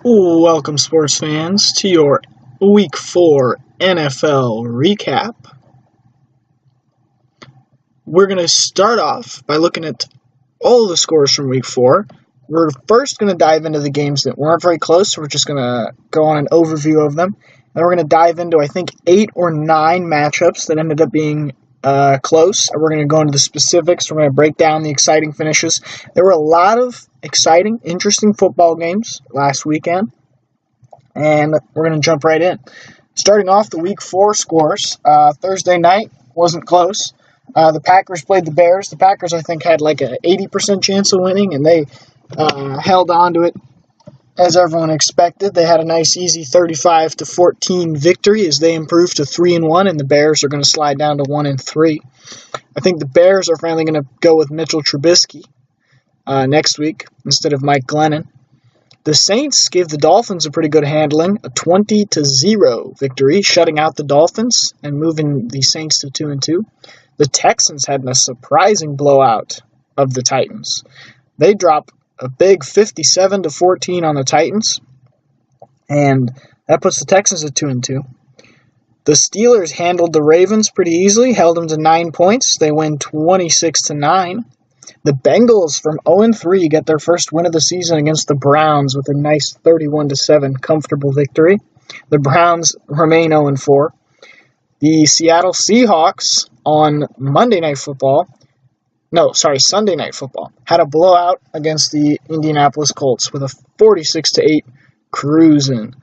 Welcome, sports fans, to your Week 4 NFL recap. We're going to start off by looking at all the scores from Week 4. We're first going to dive into the games that weren't very close, so we're just going to go on an overview of them. Then we're going to dive into, 8 or 9 matchups that ended up being close. And we're going to go into the specifics. We're going to break down the exciting finishes. There were a lot of exciting, interesting football games last weekend, and we're going to jump right in. Starting off the Week 4 scores, Thursday night wasn't close. The Packers played the Bears. The Packers, I think, had like an 80% chance of winning, and they held on to it as everyone expected. They had a nice, easy 35-14 victory as they improved to 3-1, and the Bears are going to slide down to 1-3. I think the Bears are finally going to go with Mitchell Trubisky next week instead of Mike Glennon. The Saints gave the Dolphins a pretty good handling, a 20-0 victory, shutting out the Dolphins and moving the Saints to 2-2. The Texans had a surprising blowout of the Titans. They dropped a big 57-14 on the Titans, and that puts the Texans at 2-2. The Steelers handled the Ravens pretty easily, held them to 9 points. They win 26-9. The Bengals from 0-3 get their first win of the season against the Browns with a nice 31-7 comfortable victory. The Browns remain 0-4. The Seattle Seahawks on Sunday Night Football, had a blowout against the Indianapolis Colts with a 46-8 cruising.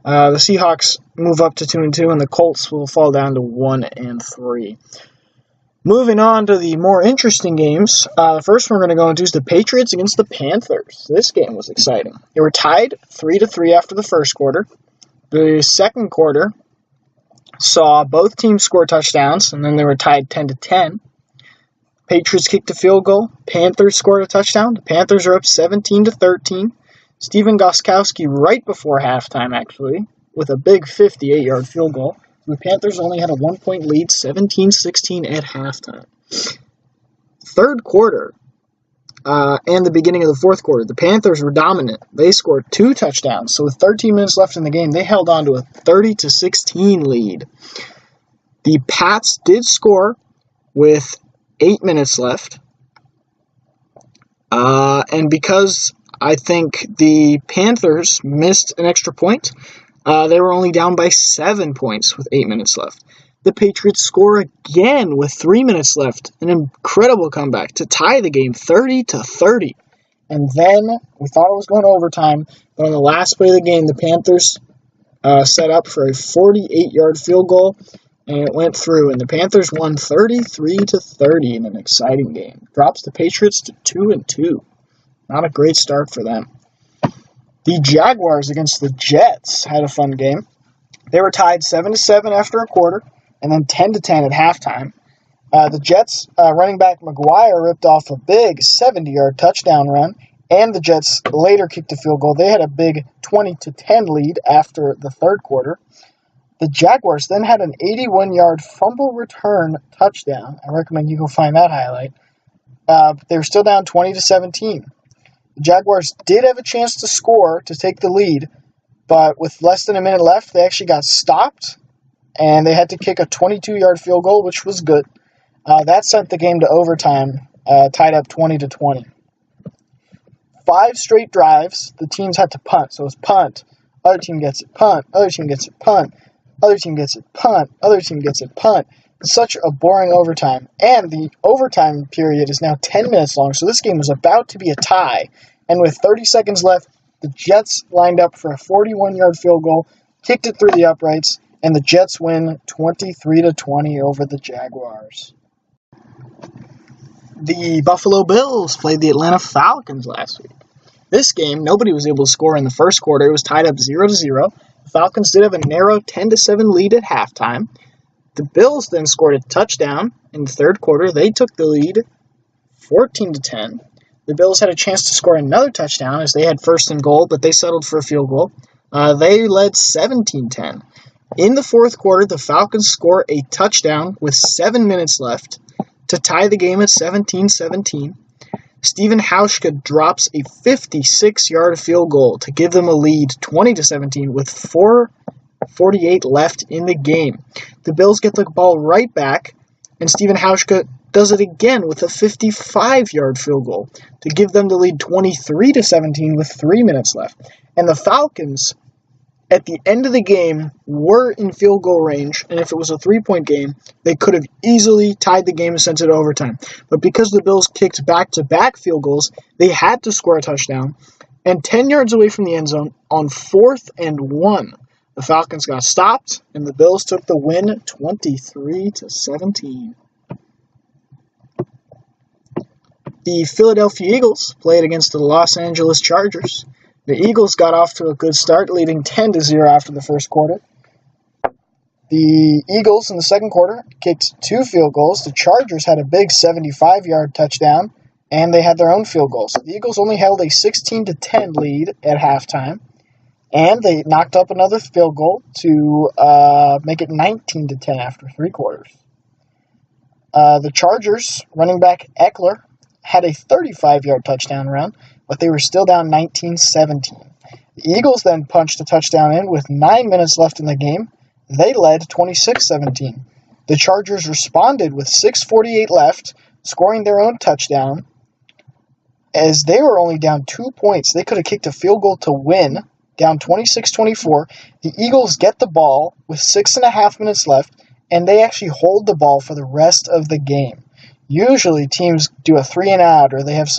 The Seahawks move up to 2-2, and the Colts will fall down to 1-3. Moving on to the more interesting games, the first one we're going to go into is the Patriots against the Panthers. This game was exciting. They were tied 3-3 after the first quarter. The second quarter saw both teams score touchdowns, and then they were tied 10-10. Patriots kicked a field goal. Panthers scored a touchdown. The Panthers are up 17-13. Stephen Gostkowski right before halftime, actually, with a big 58-yard field goal. The Panthers only had a 1-point lead, 17-16 at halftime. Third quarter and the beginning of the fourth quarter, the Panthers were dominant. They scored 2 touchdowns. So with 13 minutes left in the game, they held on to a 30-16 lead. The Pats did score with 8 minutes left. And because I think the Panthers missed an extra point, they were only down by 7 points with 8 minutes left. The Patriots score again with 3 minutes left. An incredible comeback to tie the game 30-30. And then we thought it was going to overtime, but on the last play of the game, the Panthers set up for a 48-yard field goal, and it went through. And the Panthers won 33-30 in an exciting game. Drops the Patriots to 2-2. Not a great start for them. The Jaguars against the Jets had a fun game. They were tied 7-7 after a quarter, and then 10-10 at halftime. The Jets running back McGuire ripped off a big 70-yard touchdown run, and the Jets later kicked a field goal. They had a big 20-10 lead after the third quarter. The Jaguars then had an 81-yard fumble return touchdown. I recommend you go find that highlight. They were still down 20-17. The Jaguars did have a chance to score to take the lead, but with less than a minute left, they actually got stopped, and they had to kick a 22-yard field goal, which was good. That sent the game to overtime, tied up 20-20. 5 straight drives, the teams had to punt. So it was punt, other team gets it, punt, other team gets it, punt, other team gets it, punt, other team gets it, punt. It's such a boring overtime. And the overtime period is now 10 minutes long, so this game was about to be a tie. And with 30 seconds left, the Jets lined up for a 41-yard field goal, kicked it through the uprights, and the Jets win 23-20 over the Jaguars. The Buffalo Bills played the Atlanta Falcons last week. This game, nobody was able to score in the first quarter. It was tied up 0-0. The Falcons did have a narrow 10-7 lead at halftime. The Bills then scored a touchdown in the third quarter. They took the lead 14-10. The Bills had a chance to score another touchdown as they had first and goal, but they settled for a field goal. They led 17-10. In the fourth quarter, the Falcons score a touchdown with 7 minutes left to tie the game at 17-17. Stephen Hauschka drops a 56-yard field goal to give them a lead 20-17 with 4:48 left in the game. The Bills get the ball right back, and Stephen Hauschka does it again with a 55-yard field goal to give them the lead 23-17 with 3 minutes left. And the Falcons, at the end of the game, were in field goal range, and if it was a 3-point game, they could have easily tied the game and sent it to overtime. But because the Bills kicked back-to-back field goals, they had to score a touchdown. And 10 yards away from the end zone, on 4th and 1, the Falcons got stopped, and the Bills took the win 23-17. The Philadelphia Eagles played against the Los Angeles Chargers. The Eagles got off to a good start, leading 10-0 after the first quarter. The Eagles in the second quarter kicked 2 field goals. The Chargers had a big 75-yard touchdown, and they had their own field goals. The Eagles only held a 16-10 lead at halftime, and they knocked up another field goal to make it 19-10 after 3 quarters. The Chargers running back Eckler had a 35-yard touchdown run, but they were still down 19-17. The Eagles then punched a touchdown in with 9 minutes left in the game. They led 26-17. The Chargers responded with 6:48 left, scoring their own touchdown. As they were only down 2 points, they could have kicked a field goal to win, down 26-24. The Eagles get the ball with 6.5 minutes left, and they actually hold the ball for the rest of the game. Usually teams do a 3 and out, or they have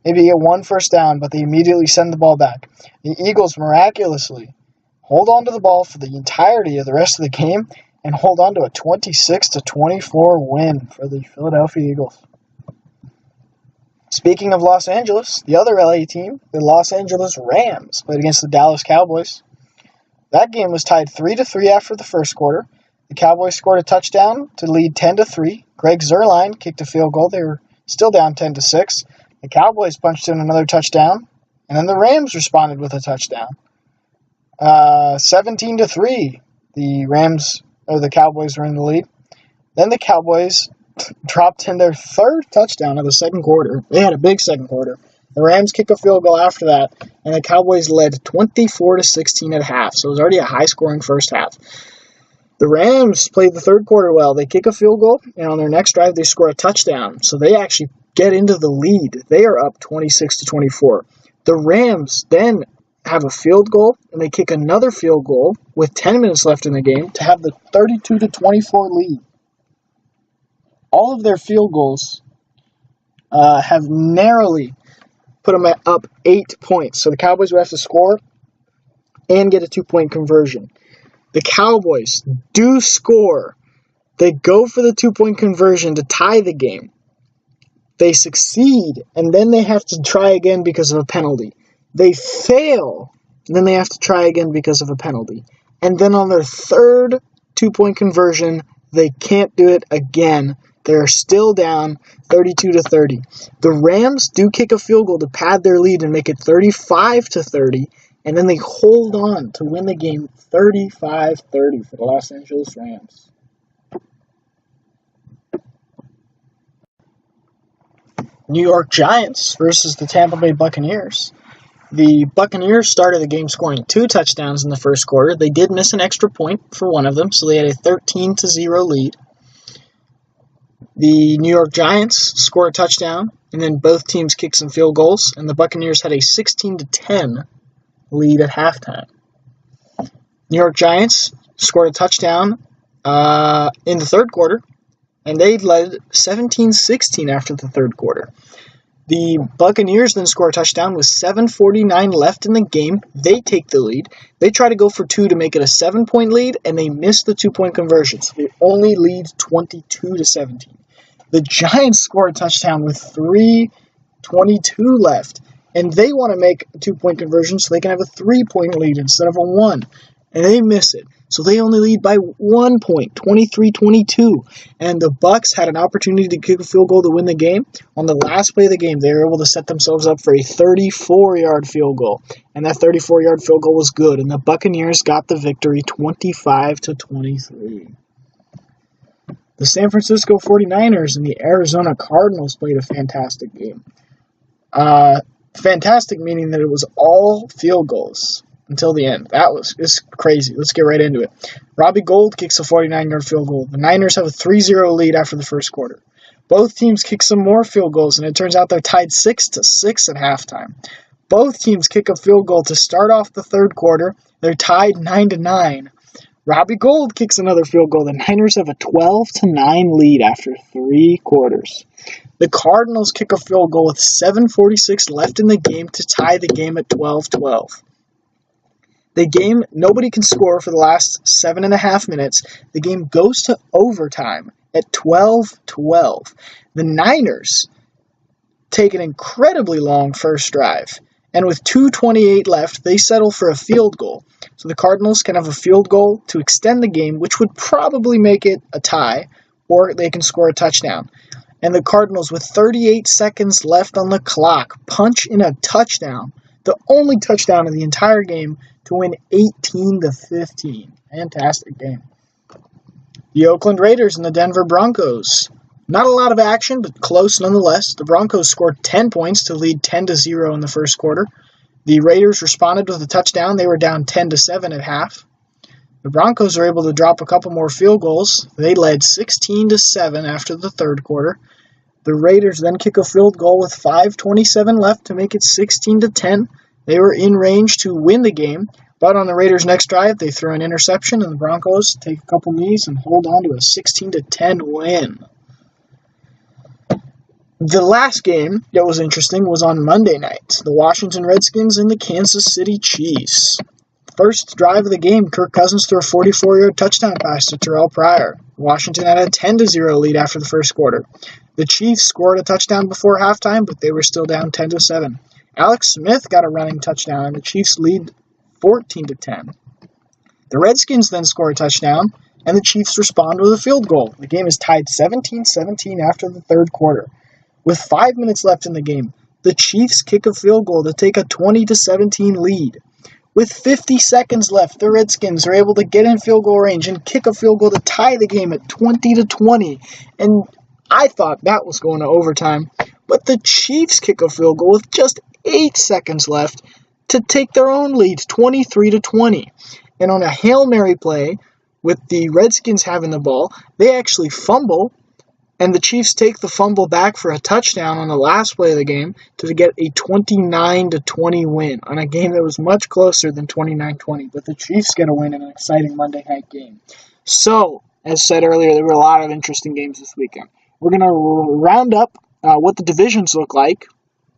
maybe get 1 first down, but they immediately send the ball back. The Eagles miraculously hold on to the ball for the entirety of the rest of the game and hold on to a 26-24 win for the Philadelphia Eagles. Speaking of Los Angeles, the other LA team, the Los Angeles Rams, played against the Dallas Cowboys. That game was tied 3-3 after the first quarter. The Cowboys scored a touchdown to lead 10-3. Greg Zuerlein kicked a field goal. They were still down 10-6. The Cowboys punched in another touchdown, and then the Rams responded with a touchdown. 17-3. The Cowboys were in the lead. Then the Cowboys dropped in their 3rd touchdown of the second quarter. They had a big second quarter. The Rams kicked a field goal after that, and the Cowboys led 24-16 at half. So it was already a high-scoring first half. The Rams played the third quarter well. They kick a field goal, and on their next drive, they score a touchdown. So they actually get into the lead. They are up 26-24. The Rams then have a field goal, and they kick another field goal with 10 minutes left in the game to have the 32-24 lead. All of their field goals have narrowly put them up 8 points. So the Cowboys would have to score and get a 2-point conversion. The Cowboys do score. They go for the 2-point conversion to tie the game. They succeed, and then they have to try again because of a penalty. They fail, and then they have to try again because of a penalty. And then on their 3rd 2-point conversion, they can't do it again. They're still down 32-30. The Rams do kick a field goal to pad their lead and make it 35-30. And then they hold on to win the game 35-30 for the Los Angeles Rams. New York Giants versus the Tampa Bay Buccaneers. The Buccaneers started the game scoring 2 touchdowns in the first quarter. They did miss an extra point for one of them, so they had a 13-0 lead. The New York Giants scored a touchdown, and then both teams kicked some field goals, and the Buccaneers had a 16-10 lead at halftime. New York Giants scored a touchdown in the third quarter, and they led 17-16 after the third quarter. The Buccaneers then score a touchdown with 7:49 left in the game. They take the lead. They try to go for 2 to make it a 7-point lead, and they miss the 2-point conversion. So they only lead 22-17. The Giants score a touchdown with 3:22 left, and they want to make a 2-point conversion so they can have a 3-point lead instead of a 1. And they miss it. So they only lead by 1 point, 23-22. And the Bucs had an opportunity to kick a field goal to win the game. On the last play of the game, they were able to set themselves up for a 34-yard field goal. And that 34-yard field goal was good. And the Buccaneers got the victory 25-23. The San Francisco 49ers and the Arizona Cardinals played a fantastic game. Fantastic, meaning that it was all field goals until the end. It's crazy. Let's get right into it. Robbie Gould kicks a 49-yard field goal. The Niners have a 3-0 lead after the first quarter. Both teams kick some more field goals, and it turns out they're tied 6-6 at halftime. Both teams kick a field goal to start off the third quarter. They're tied 9-9. Robbie Gould kicks another field goal. The Niners have a 12-9 lead after 3 quarters. The Cardinals kick a field goal with 7:46 left in the game to tie the game at 12-12. The game, nobody can score for the last 7.5 minutes. The game goes to overtime at 12-12. The Niners take an incredibly long first drive, and with 2:28 left, they settle for a field goal. So the Cardinals can have a field goal to extend the game, which would probably make it a tie, or they can score a touchdown. And the Cardinals, with 38 seconds left on the clock, punch in a touchdown, the only touchdown in the entire game, to win 18-15. Fantastic game. The Oakland Raiders and the Denver Broncos. Not a lot of action, but close nonetheless. The Broncos scored 10 points to lead 10-0 in the first quarter. The Raiders responded with a touchdown. They were down 10-7 at half. The Broncos were able to drop a couple more field goals. They led 16-7 after the third quarter. The Raiders then kick a field goal with 5:27 left to make it 16-10. They were in range to win the game, but on the Raiders' next drive, they throw an interception, and the Broncos take a couple knees and hold on to a 16-10 win. The last game that was interesting was on Monday night. The Washington Redskins and the Kansas City Chiefs. First drive of the game, Kirk Cousins threw a 44-yard touchdown pass to Terrell Pryor. Washington had a 10-0 lead after the first quarter. The Chiefs scored a touchdown before halftime, but they were still down 10-7. Alex Smith got a running touchdown, and the Chiefs lead 14-10. The Redskins then score a touchdown, and the Chiefs respond with a field goal. The game is tied 17-17 after the third quarter. With 5 minutes left in the game, the Chiefs kick a field goal to take a 20-17 lead. With 50 seconds left, the Redskins are able to get in field goal range and kick a field goal to tie the game at 20-20. And I thought that was going to overtime, but the Chiefs kick a field goal with just 8 seconds left to take their own lead, 23-20. And on a Hail Mary play, with the Redskins having the ball, they actually fumble, and the Chiefs take the fumble back for a touchdown on the last play of the game to get a 29-20 win on a game that was much closer than 29-20. But the Chiefs get a win in an exciting Monday night game. So, as said earlier, there were a lot of interesting games this weekend. We're going to round up what the divisions look like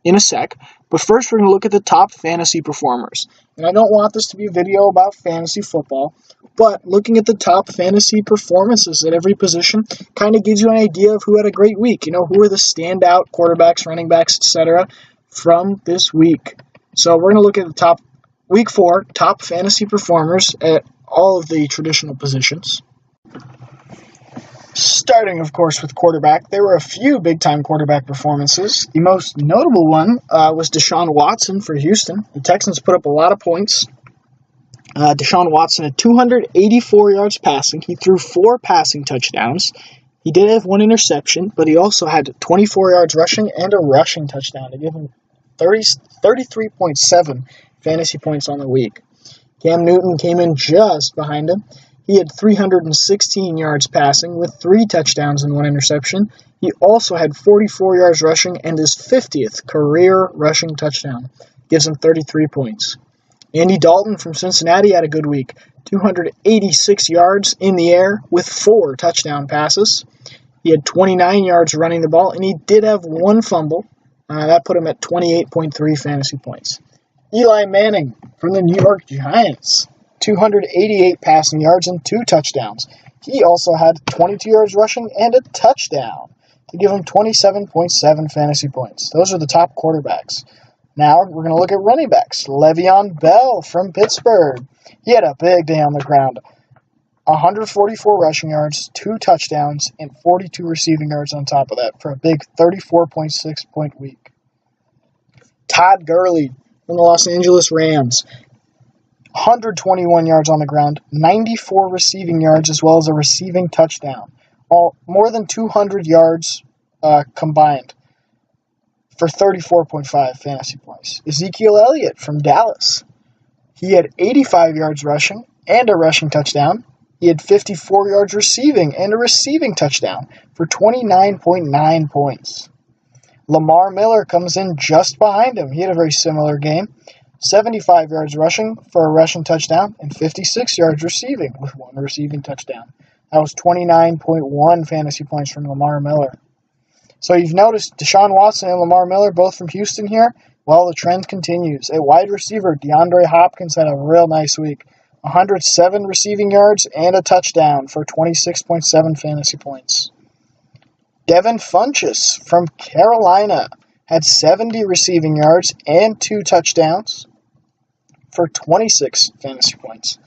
in a sec, but first we're going to look at the top fantasy performers. And I don't want this to be a video about fantasy football, but looking at the top fantasy performances at every position kind of gives you an idea of who had a great week. You know, who are the standout quarterbacks, running backs, etc. from this week. So we're going to look at the top week 4 top fantasy performers at all of the traditional positions. Starting, of course, with quarterback, there were a few big-time quarterback performances. The most notable one was Deshaun Watson for Houston. The Texans put up a lot of points. Deshaun Watson had 284 yards passing. He threw 4 passing touchdowns. He did have 1 interception, but he also had 24 yards rushing and a rushing touchdown to give him 33.7 fantasy points on the week. Cam Newton came in just behind him. He had 316 yards passing with 3 touchdowns and 1 interception. He also had 44 yards rushing and his 50th career rushing touchdown. Gives him 33 points. Andy Dalton from Cincinnati had a good week. 286 yards in the air with 4 touchdown passes. He had 29 yards running the ball, and he did have 1 fumble. That put him at 28.3 fantasy points. Eli Manning from the New York Giants. 288 passing yards and 2 touchdowns. He also had 22 yards rushing and a touchdown to give him 27.7 fantasy points. Those are the top quarterbacks. Now we're going to look at running backs. Le'Veon Bell from Pittsburgh. He had a big day on the ground. 144 rushing yards, 2 touchdowns, and 42 receiving yards on top of that for a big 34.6 point week. Todd Gurley from the Los Angeles Rams. 121 yards on the ground, 94 receiving yards, as well as a receiving touchdown. All more than 200 yards combined. for 34.5 fantasy points. Ezekiel Elliott from Dallas. He had 85 yards rushing and a rushing touchdown. He had 54 yards receiving and a receiving touchdown for 29.9 points. Lamar Miller comes in just behind him. He had a very similar game. 75 yards rushing for a rushing touchdown and 56 yards receiving with one receiving touchdown. That was 29.1 fantasy points from Lamar Miller. So you've noticed Deshaun Watson and Lamar Miller, both from Houston here. Well, the trend continues. At wide receiver, DeAndre Hopkins had a real nice week. 107 receiving yards and a touchdown for 26.7 fantasy points. Devin Funchess from Carolina had 70 receiving yards and 2 touchdowns for 26 fantasy points.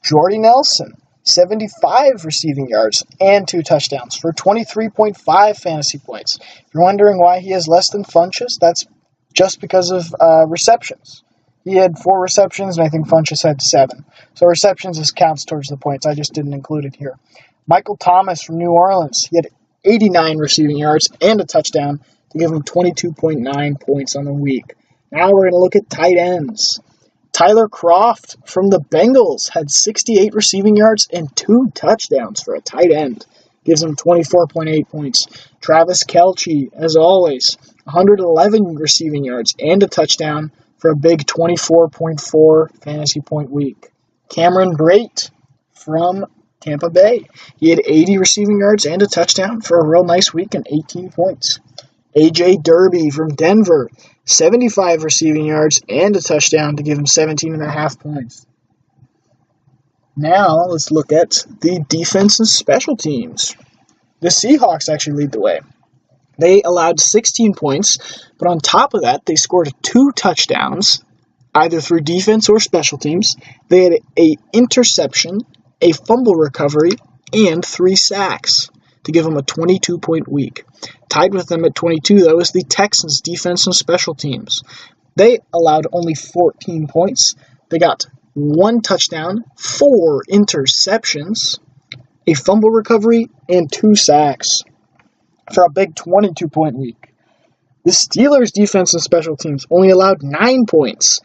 Jordy Nelson, 75 receiving yards and 2 touchdowns for 23.5 fantasy points. If you're wondering why he has less than Funchess, that's just because of receptions. He had 4 receptions, and I think Funchess had 7. So receptions just counts towards the points. I just didn't include it here. Michael Thomas from New Orleans. He had 89 receiving yards and a touchdown to give him 22.9 points on the week. Now we're going to look at tight ends. Tyler Kroft from the Bengals had 68 receiving yards and 2 touchdowns for a tight end. Gives him 24.8 points. Travis Kelce, as always, 111 receiving yards and a touchdown for a big 24.4 fantasy point week. Cameron Brate from Tampa Bay. He had 80 receiving yards and a touchdown for a real nice week and 18 points. A.J. Derby from Denver, 75 receiving yards and a touchdown to give him 17.5 points. Now, let's look at the defense and special teams. The Seahawks actually lead the way. They allowed 16 points, but on top of that, they scored 2 touchdowns, either through defense or special teams. They had an interception, a fumble recovery, and 3 sacks to give them a 22-point week. Tied with them at 22, though, is the Texans' defense and special teams. They allowed only 14 points. They got 1 touchdown, 4 interceptions, a fumble recovery, and 2 sacks for a big 22-point week. The Steelers' defense and special teams only allowed 9 points.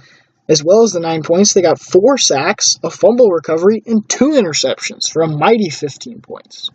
As well as the 9 points, they got 4 sacks, a fumble recovery, and 2 interceptions for a mighty 15 points.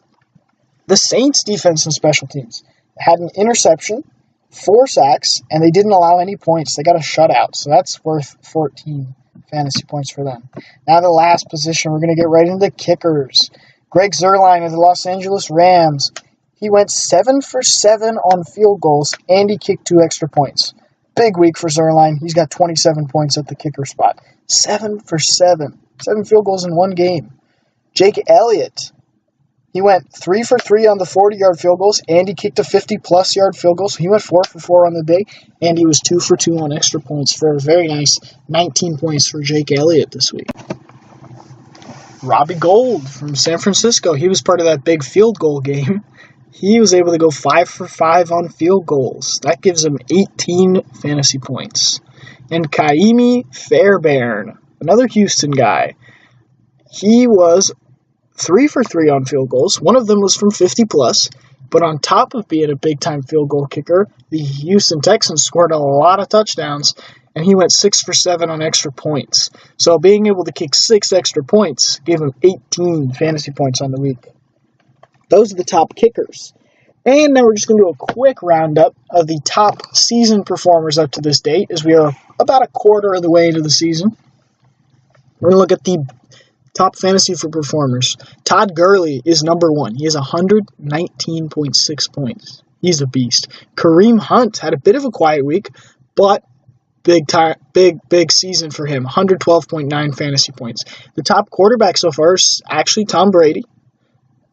The Saints' defense and special teams had an interception, 4 sacks, and they didn't allow any points. They got a shutout, so that's worth 14 fantasy points for them. Now the last position, we're going to get right into kickers. Greg Zuerlein of the Los Angeles Rams. He went 7 for 7 on field goals, and he kicked 2 extra points. Big week for Zuerlein. He's got 27 points at the kicker spot. 7 for 7. 7 field goals in one game. Jake Elliott. He went 3 for 3 on the 40-yard field goals, and he kicked a 50-plus yard field goal, so he went 4 for 4 on the day, and he was 2 for 2 on extra points for a very nice 19 points for Jake Elliott this week. Robbie Gould from San Francisco. He was part of that big field goal game. He was able to go 5 for 5 on field goals. That gives him 18 fantasy points. And Kaimi Fairbairn, another Houston guy. He was 3 for 3 on field goals. One of them was from 50-plus. But on top of being a big-time field goal kicker, the Houston Texans scored a lot of touchdowns, and he went 6 for 7 on extra points. So being able to kick 6 extra points gave him 18 fantasy points on the week. Those are the top kickers. And now we're just going to do a quick roundup of the top season performers up to this date, as we are about a quarter of the way into the season. We're going to look at the top fantasy for performers. Todd Gurley is number 1. He has 119.6 points. He's a beast. Kareem Hunt had a bit of a quiet week, but big season for him. 112.9 fantasy points. The top quarterback so far is actually Tom Brady.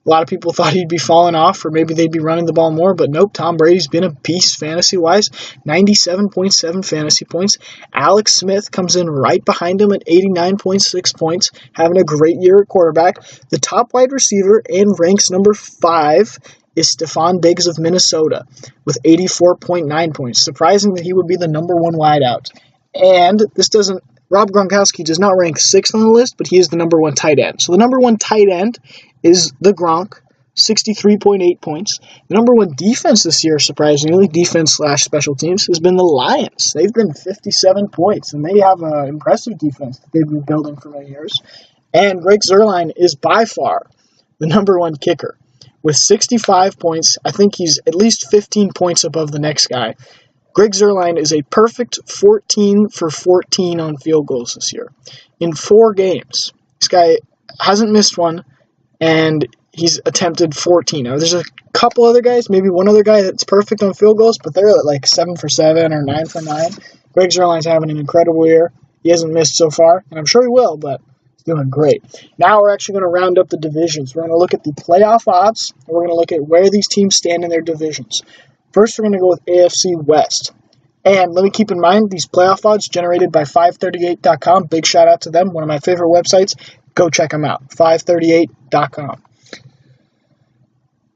A lot of people thought he'd be falling off, or maybe they'd be running the ball more, but nope, Tom Brady's been a beast fantasy-wise. 97.7 fantasy points. Alex Smith comes in right behind him at 89.6 points, having a great year at quarterback. The top wide receiver and ranks number 5 is Stephon Diggs of Minnesota with 84.9 points. Surprising that he would be the number 1 wideout. And Rob Gronkowski does not rank 6th on the list, but he is the number 1 tight end. So the number 1 tight end is the Gronk 63.8 points. The number one defense this year, surprisingly, defense/special teams, has been the Lions. They've been 57 points, and they have an impressive defense that they've been building for many years. And Greg Zuerlein is by far the number one kicker with 65 points. I think he's at least 15 points above the next guy. Greg Zuerlein is a perfect 14 for 14 on field goals this year. In 4 games, this guy hasn't missed one, and he's attempted 14. Now, there's a couple other guys, maybe one other guy that's perfect on field goals, but they're at like 7 for 7 or 9 for 9. Greg Zuerlein's having an incredible year. He hasn't missed so far, and I'm sure he will, but he's doing great. Now we're actually going to round up the divisions. We're going to look at the playoff odds, and we're going to look at where these teams stand in their divisions. First, we're going to go with AFC West. And let me keep in mind, these playoff odds generated by 538.com. Big shout out to them, one of my favorite websites. Go check them out, 538.com.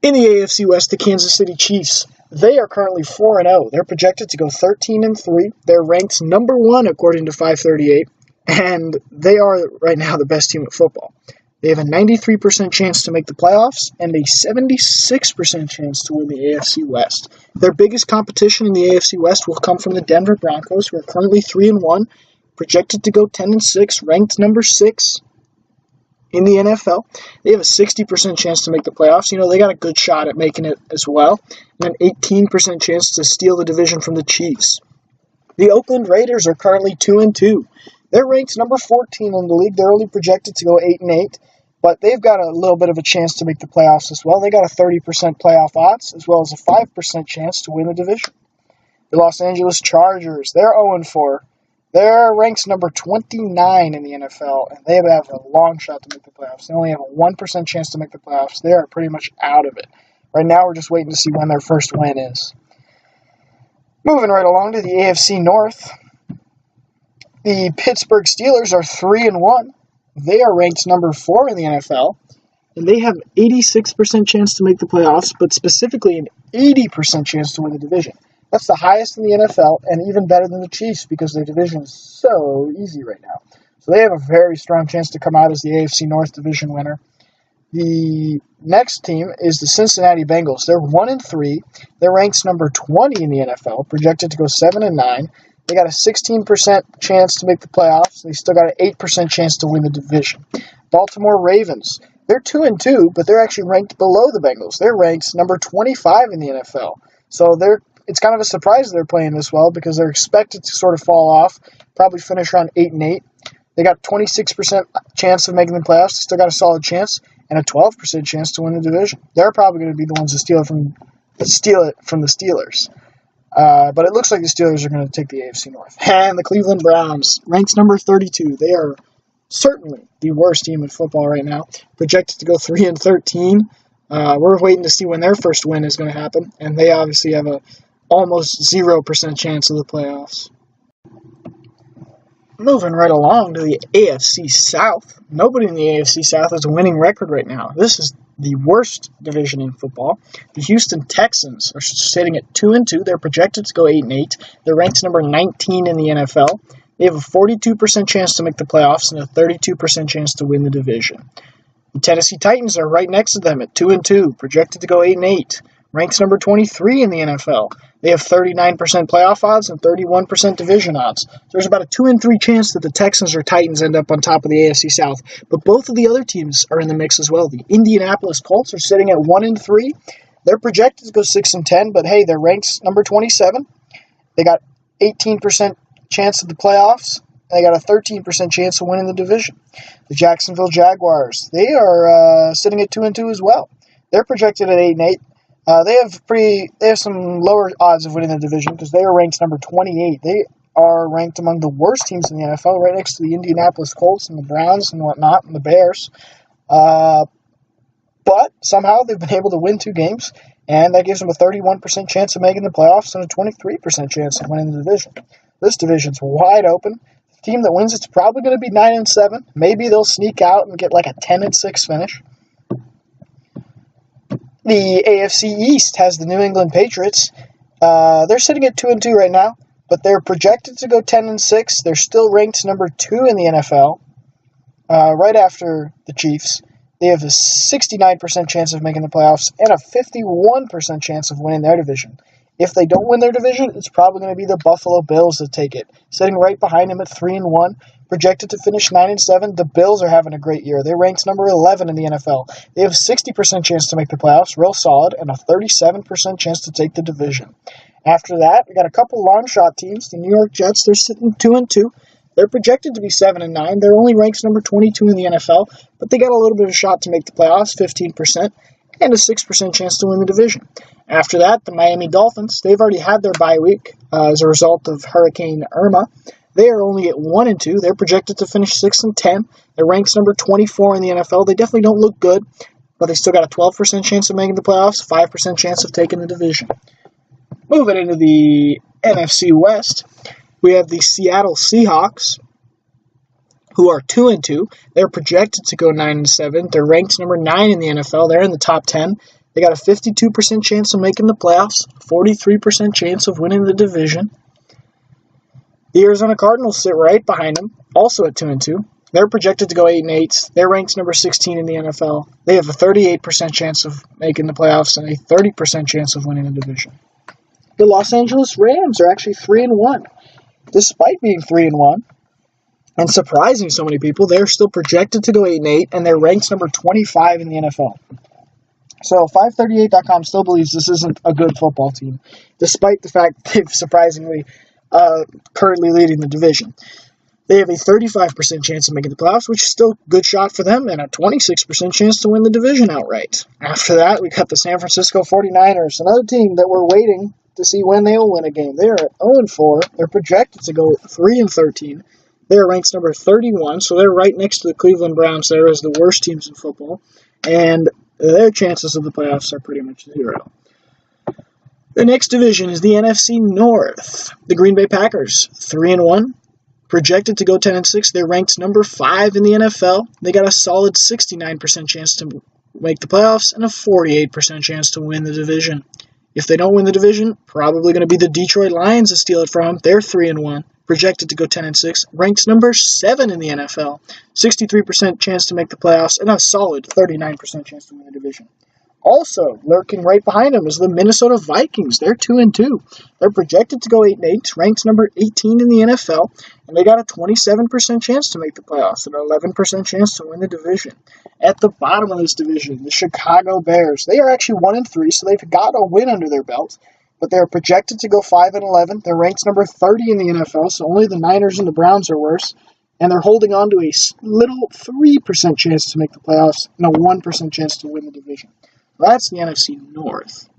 In the AFC West, the Kansas City Chiefs, they are currently 4-0. They're projected to go 13-3. They're ranked number 1 according to 538, and they are right now the best team at football. They have a 93% chance to make the playoffs and a 76% chance to win the AFC West. Their biggest competition in the AFC West will come from the Denver Broncos, who are currently 3-1, projected to go 10-6, ranked number 6 in the NFL. They have a 60% chance to make the playoffs. You know, they got a good shot at making it as well, and an 18% chance to steal the division from the Chiefs. The Oakland Raiders are currently 2-2. They're ranked number 14 in the league. They're only projected to go 8-8, but they've got a little bit of a chance to make the playoffs as well. They got a 30% playoff odds, as well as a 5% chance to win the division. The Los Angeles Chargers, they're 0-4. They're ranked number 29 in the NFL, and they have a long shot to make the playoffs. They only have a 1% chance to make the playoffs. They are pretty much out of it. Right now, we're just waiting to see when their first win is. Moving right along to the AFC North, the Pittsburgh Steelers are 3-1. They are ranked number 4 in the NFL, and they have 86% chance to make the playoffs, but specifically an 80% chance to win the division. That's the highest in the NFL, and even better than the Chiefs because their division is so easy right now. So they have a very strong chance to come out as the AFC North division winner. The next team is the Cincinnati Bengals. They're 1-3. They're ranked number 20 in the NFL, projected to go 7-9. They got a 16% chance to make the playoffs. They still got an 8% chance to win the division. Baltimore Ravens, they're 2-2, but they're actually ranked below the Bengals. They're ranked number 25 in the NFL. So it's kind of a surprise they're playing this well because they're expected to sort of fall off, probably finish around 8-8. They got 26% chance of making the playoffs. They still got a solid chance and a 12% chance to win the division. They're probably going to be the ones to steal it from the Steelers. But it looks like the Steelers are going to take the AFC North. And the Cleveland Browns, ranked number 32. They are certainly the worst team in football right now, projected to go 3-13. We're waiting to see when their first win is going to happen, and they obviously have a almost 0% chance of the playoffs. Moving right along to the AFC South. Nobody in the AFC South has a winning record right now. This is the worst division in football. The Houston Texans are sitting at 2-2. They're projected to go 8-8. They're ranked number 19 in the NFL. They have a 42% chance to make the playoffs and a 32% chance to win the division. The Tennessee Titans are right next to them at 2-2, projected to go 8-8. Ranked number 23 in the NFL. They have 39% playoff odds and 31% division odds. So there's about a 2-3 chance that the Texans or Titans end up on top of the AFC South. But both of the other teams are in the mix as well. The Indianapolis Colts are sitting at 1-3. They're projected to go 6-10, but hey, they're ranked number 27. They got 18% chance of the playoffs. They got a 13% chance of winning the division. The Jacksonville Jaguars, they are sitting at 2-2 as well. They're projected at 8-8. They have some lower odds of winning the division because they are ranked number 28. They are ranked among the worst teams in the NFL, right next to the Indianapolis Colts and the Browns and whatnot, and the Bears. But somehow they've been able to win 2 games, and that gives them a 31% chance of making the playoffs and a 23% chance of winning the division. This division's wide open. The team that wins it's probably going to be 9-7. Maybe they'll sneak out and get like a 10-6 finish. The AFC East has the New England Patriots. They're sitting at 2-2 right now, but they're projected to go 10-6. They're still ranked number 2 in the NFL, right after the Chiefs. They have a 69% chance of making the playoffs and a 51% chance of winning their division. If they don't win their division, it's probably going to be the Buffalo Bills that take it. Sitting right behind them at 3-1, projected to finish 9-7, the Bills are having a great year. They're ranked number 11 in the NFL. They have a 60% chance to make the playoffs, real solid, and a 37% chance to take the division. After that, we got a couple long shot teams. The New York Jets, they're sitting 2-2. They're projected to be 7-9. They're only ranked number 22 in the NFL, but they got a little bit of a shot to make the playoffs, 15%, and a 6% chance to win the division. After that, the Miami Dolphins, they've already had their bye week as a result of Hurricane Irma. They are only at 1-2. They're projected to finish 6-10. They're ranked number 24 in the NFL. They definitely don't look good, but they still got a 12% chance of making the playoffs, 5% chance of taking the division. Moving into the NFC West, we have the Seattle Seahawks, who are 2-2. They're projected to go 9-7. They're ranked number 9 in the NFL. They're in the top 10. They got a 52% chance of making the playoffs, 43% chance of winning the division. The Arizona Cardinals sit right behind them, also at 2-2. They're projected to go 8-8. They're ranked number 16 in the NFL. They have a 38% chance of making the playoffs and a 30% chance of winning the division. The Los Angeles Rams are actually 3-1. Despite being 3-1 and surprising so many people, they're still projected to go 8-8, and they're ranked number 25 in the NFL. So 538.com still believes this isn't a good football team, despite the fact they've surprisingly currently leading the division. They have a 35% chance of making the playoffs, which is still a good shot for them, and a 26% chance to win the division outright. After that, we got the San Francisco 49ers, another team that we're waiting to see when they will win a game. They are at 0-4. They're projected to go 3-13. They are ranked number 31, so they're right next to the Cleveland Browns there as the worst teams in football, and their chances of the playoffs are pretty much zero. The next division is the NFC North. The Green Bay Packers, 3-1, projected to go 10-6. They're ranked number 5 in the NFL. They got a solid 69% chance to make the playoffs and a 48% chance to win the division. If they don't win the division, probably going to be the Detroit Lions to steal it from them. They're 3-1, projected to go 10-6, ranked number 7 in the NFL. 63% chance to make the playoffs and a solid 39% chance to win the division. Also, lurking right behind them is the Minnesota Vikings. They're 2-2. They're projected to go 8-8, ranked number 18 in the NFL, and they got a 27% chance to make the playoffs and an 11% chance to win the division. At the bottom of this division, the Chicago Bears. They are actually 1-3, so they've got a win under their belt, but they're projected to go 5-11. They're ranked number 30 in the NFL, so only the Niners and the Browns are worse, and they're holding on to a little 3% chance to make the playoffs and a 1% chance to win the division. That's the NFC North.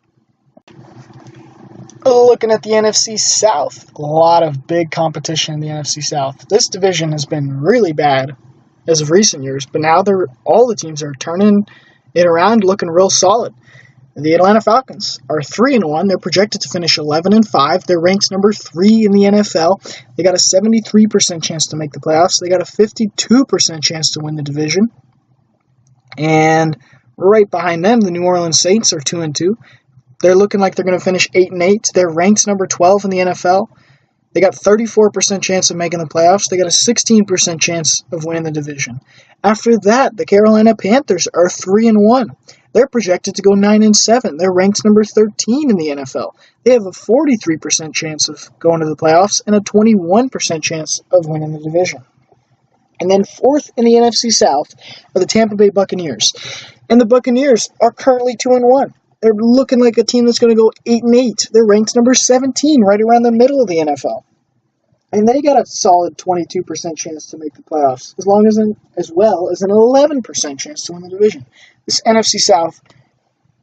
Looking at the NFC South, a lot of big competition in the NFC South. This division has been really bad as of recent years, but now all the teams are turning it around, looking real solid. The Atlanta Falcons are 3-1. They're projected to finish 11-5. They're ranked number 3 in the NFL. They got a 73% chance to make the playoffs. They got a 52% chance to win the division. And right behind them, the New Orleans Saints are 2-2. They're looking like they're going to finish 8-8. They're ranked number 12 in the NFL. They got 34% chance of making the playoffs. They got a 16% chance of winning the division. After that, the Carolina Panthers are 3-1. They're projected to go 9-7. They're ranked number 13 in the NFL. They have a 43% chance of going to the playoffs and a 21% chance of winning the division. And then fourth in the NFC South are the Tampa Bay Buccaneers. And the Buccaneers are currently 2-1. They're looking like a team that's going to go 8-8. They're ranked number 17, right around the middle of the NFL. And they got a solid 22% chance to make the playoffs, as well as an 11% chance to win the division. This NFC South,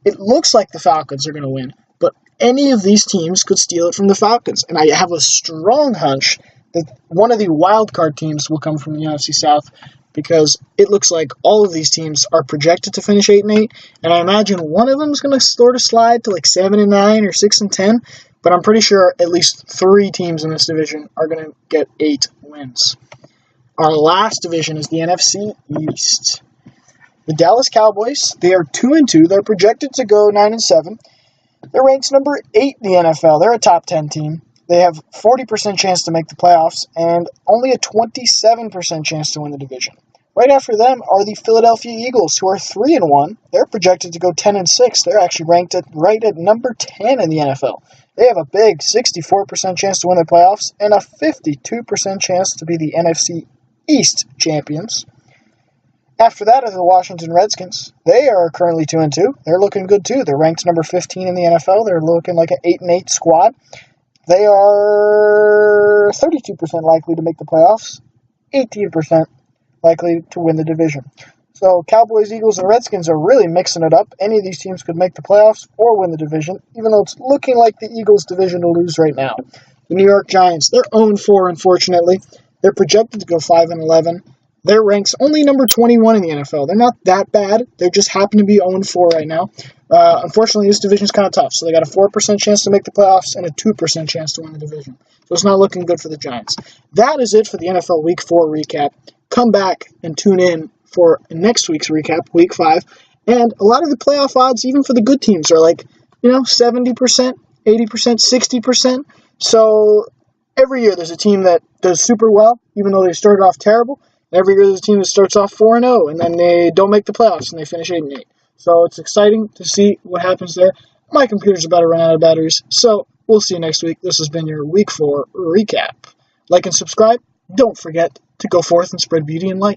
it looks like the Falcons are going to win, but any of these teams could steal it from the Falcons. And I have a strong hunch that one of the wild card teams will come from the NFC South, because it looks like all of these teams are projected to finish 8-8, and I imagine one of them is going to sort of slide to like 7-9 or 6-10, but I'm pretty sure at least 3 teams in this division are going to get 8 wins. Our last division is the NFC East. The Dallas Cowboys, they are 2-2. They're projected to go 9-7. They're ranked number 8 in the NFL. They're a top 10 team. They have 40% chance to make the playoffs and only a 27% chance to win the division. Right after them are the Philadelphia Eagles, who are 3-1. They're projected to go 10-6. They're actually ranked right at number 10 in the NFL. They have a big 64% chance to win the playoffs and a 52% chance to be the NFC East champions. After that are the Washington Redskins. They are currently 2-2. They're looking good too. They're ranked number 15 in the NFL. They're looking like an 8-8 squad. They are 32% likely to make the playoffs, 18% likely to win the division. So Cowboys, Eagles, and Redskins are really mixing it up. Any of these teams could make the playoffs or win the division, even though it's looking like the Eagles' division to lose right now. The New York Giants, they're 0-4, unfortunately. They're projected to go 5-11. Their rank's only number 21 in the NFL. They're not that bad. They just happen to be 0-4 right now. Unfortunately, this division's kind of tough. So they got a 4% chance to make the playoffs and a 2% chance to win the division. So it's not looking good for the Giants. That is it for the NFL Week 4 recap. Come back and tune in for next week's recap, Week 5. And a lot of the playoff odds, even for the good teams, are 70%, 80%, 60%. So every year there's a team that does super well, even though they started off terrible. Every year there's a team that starts off 4-0, and then they don't make the playoffs, and they finish 8-8. So it's exciting to see what happens there. My computer's about to run out of batteries, so we'll see you next week. This has been your Week 4 recap. Like and subscribe. Don't forget to go forth and spread beauty and light.